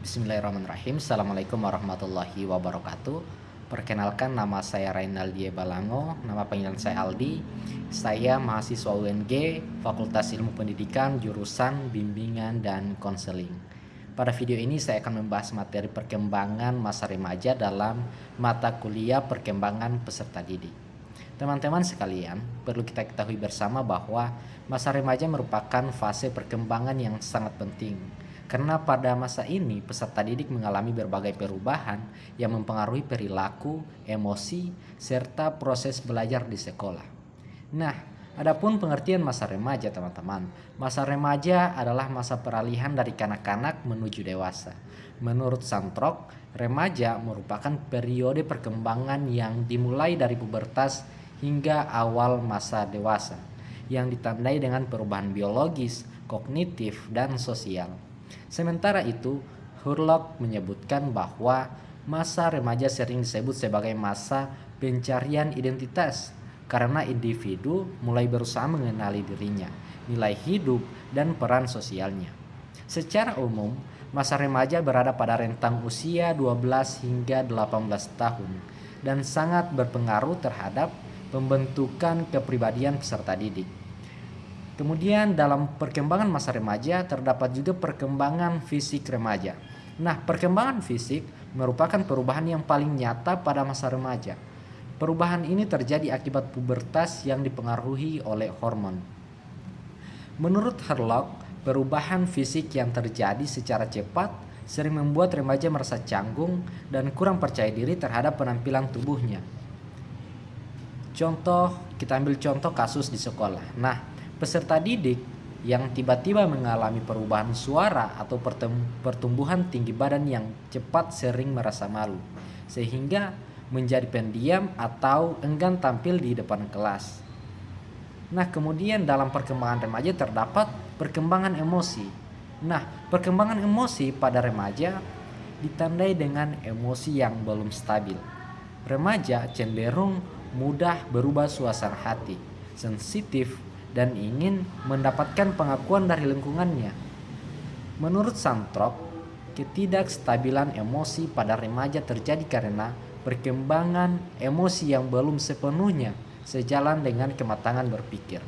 Bismillahirrahmanirrahim. Assalamualaikum warahmatullahi wabarakatuh. Perkenalkan, nama saya Rainaldi Balango, nama panggilan saya Aldi. Saya mahasiswa UNG, Fakultas Ilmu Pendidikan, jurusan Bimbingan dan Konseling. Pada video ini saya akan membahas materi perkembangan masa remaja dalam mata kuliah perkembangan peserta didik. Teman-teman sekalian, perlu kita ketahui bersama bahwa masa remaja merupakan fase perkembangan yang sangat penting. Karena pada masa ini peserta didik mengalami berbagai perubahan yang mempengaruhi perilaku, emosi, serta proses belajar di sekolah. Nah, adapun pengertian masa remaja, teman-teman. Masa remaja adalah masa peralihan dari kanak-kanak menuju dewasa. Menurut Santrok, remaja merupakan periode perkembangan yang dimulai dari pubertas hingga awal masa dewasa, yang ditandai dengan perubahan biologis, kognitif, dan sosial. Sementara itu, Hurlock menyebutkan bahwa masa remaja sering disebut sebagai masa pencarian identitas karena individu mulai berusaha mengenali dirinya, nilai hidup, dan peran sosialnya. Secara umum, masa remaja berada pada rentang usia 12 hingga 18 tahun dan sangat berpengaruh terhadap pembentukan kepribadian peserta didik. Kemudian dalam perkembangan masa remaja terdapat juga perkembangan fisik remaja. Nah, perkembangan fisik merupakan perubahan yang paling nyata pada masa remaja. Perubahan ini terjadi akibat pubertas yang dipengaruhi oleh hormon. Menurut Hurlock, perubahan fisik yang terjadi secara cepat sering membuat remaja merasa canggung dan kurang percaya diri terhadap penampilan tubuhnya. Kita ambil contoh kasus di sekolah. Nah, peserta didik yang tiba-tiba mengalami perubahan suara atau pertumbuhan tinggi badan yang cepat sering merasa malu, sehingga menjadi pendiam atau enggan tampil di depan kelas. Nah, kemudian dalam perkembangan remaja terdapat perkembangan emosi. Nah, perkembangan emosi pada remaja ditandai dengan emosi yang belum stabil. Remaja cenderung mudah berubah suasana hati, sensitif, dan ingin mendapatkan pengakuan dari lingkungannya. Menurut Santrok, ketidakstabilan emosi pada remaja terjadi karena perkembangan emosi yang belum sepenuhnya sejalan dengan kematangan berpikir.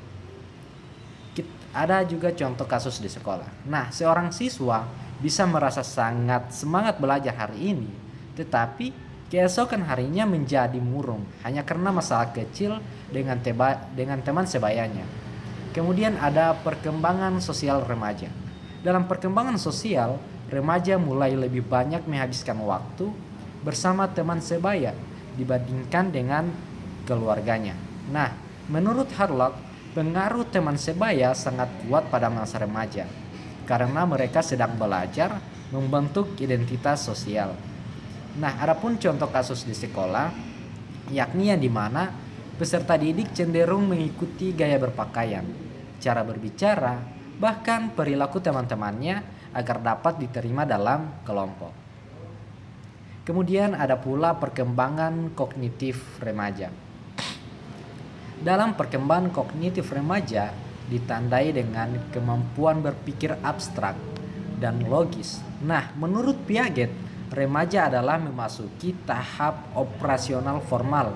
Ada juga contoh kasus di sekolah. Nah, seorang siswa bisa merasa sangat semangat belajar hari ini, tetapi keesokan harinya menjadi murung hanya karena masalah kecil dengan teman sebayanya. Kemudian ada perkembangan sosial remaja. Dalam perkembangan sosial, remaja mulai lebih banyak menghabiskan waktu bersama teman sebaya dibandingkan dengan keluarganya. Nah, menurut Hurlock, pengaruh teman sebaya sangat kuat pada masa remaja karena mereka sedang belajar membentuk identitas sosial. Nah, adapun contoh kasus di sekolah, yakni yang dimana peserta didik cenderung mengikuti gaya berpakaian, cara berbicara, bahkan perilaku teman-temannya agar dapat diterima dalam kelompok. Kemudian ada pula perkembangan kognitif remaja. Dalam perkembangan kognitif remaja ditandai dengan kemampuan berpikir abstrak dan logis. Nah, menurut Piaget, remaja adalah memasuki tahap operasional formal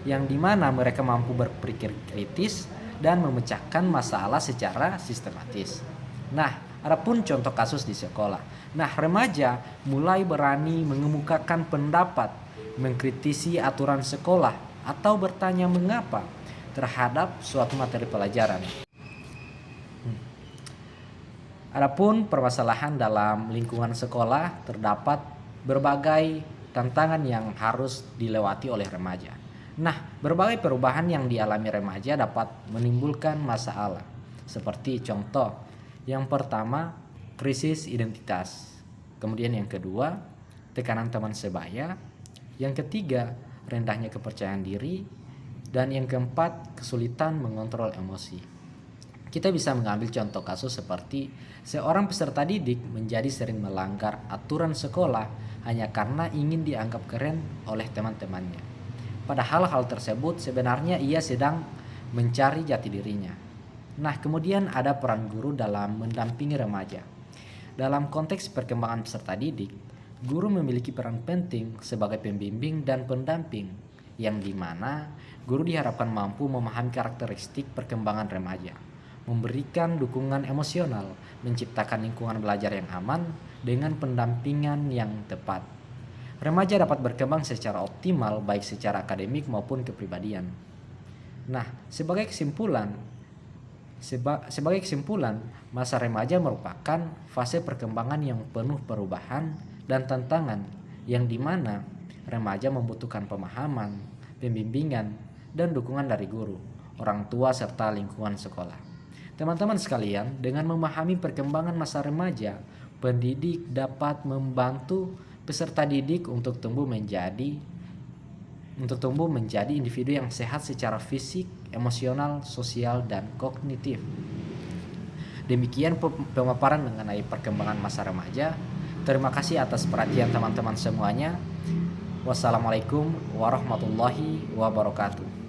yang dimana mereka mampu berpikir kritis dan memecahkan masalah secara sistematis. Nah, adapun contoh kasus di sekolah. Nah, remaja mulai berani mengemukakan pendapat, mengkritisi aturan sekolah, atau bertanya mengapa terhadap suatu materi pelajaran. Adapun permasalahan dalam lingkungan sekolah terdapat berbagai tantangan yang harus dilewati oleh remaja. Nah, berbagai perubahan yang dialami remaja dapat menimbulkan masalah. Seperti contoh, yang pertama, krisis identitas. Kemudian yang kedua, tekanan teman sebaya. Yang ketiga, rendahnya kepercayaan diri. Dan yang keempat, kesulitan mengontrol emosi. Kita bisa mengambil contoh kasus seperti seorang peserta didik menjadi sering melanggar aturan sekolah hanya karena ingin dianggap keren oleh teman-temannya. Padahal hal tersebut sebenarnya ia sedang mencari jati dirinya. Nah, kemudian ada peran guru dalam mendampingi remaja. Dalam konteks perkembangan peserta didik, guru memiliki peran penting sebagai pembimbing dan pendamping, yang dimana guru diharapkan mampu memahami karakteristik perkembangan remaja, memberikan dukungan emosional, menciptakan lingkungan belajar yang aman dengan pendampingan yang tepat. Remaja dapat berkembang secara optimal baik secara akademik maupun kepribadian. Nah, sebagai kesimpulan, masa remaja merupakan fase perkembangan yang penuh perubahan dan tantangan, yang dimana remaja membutuhkan pemahaman, pembimbingan, dan dukungan dari guru, orang tua, serta lingkungan sekolah. Teman-teman sekalian, dengan memahami perkembangan masa remaja, pendidik dapat membantu peserta didik untuk tumbuh menjadi individu yang sehat secara fisik, emosional, sosial, dan kognitif. Demikian pemaparan mengenai perkembangan masa remaja. Terima kasih atas perhatian teman-teman semuanya. Wassalamualaikum warahmatullahi wabarakatuh.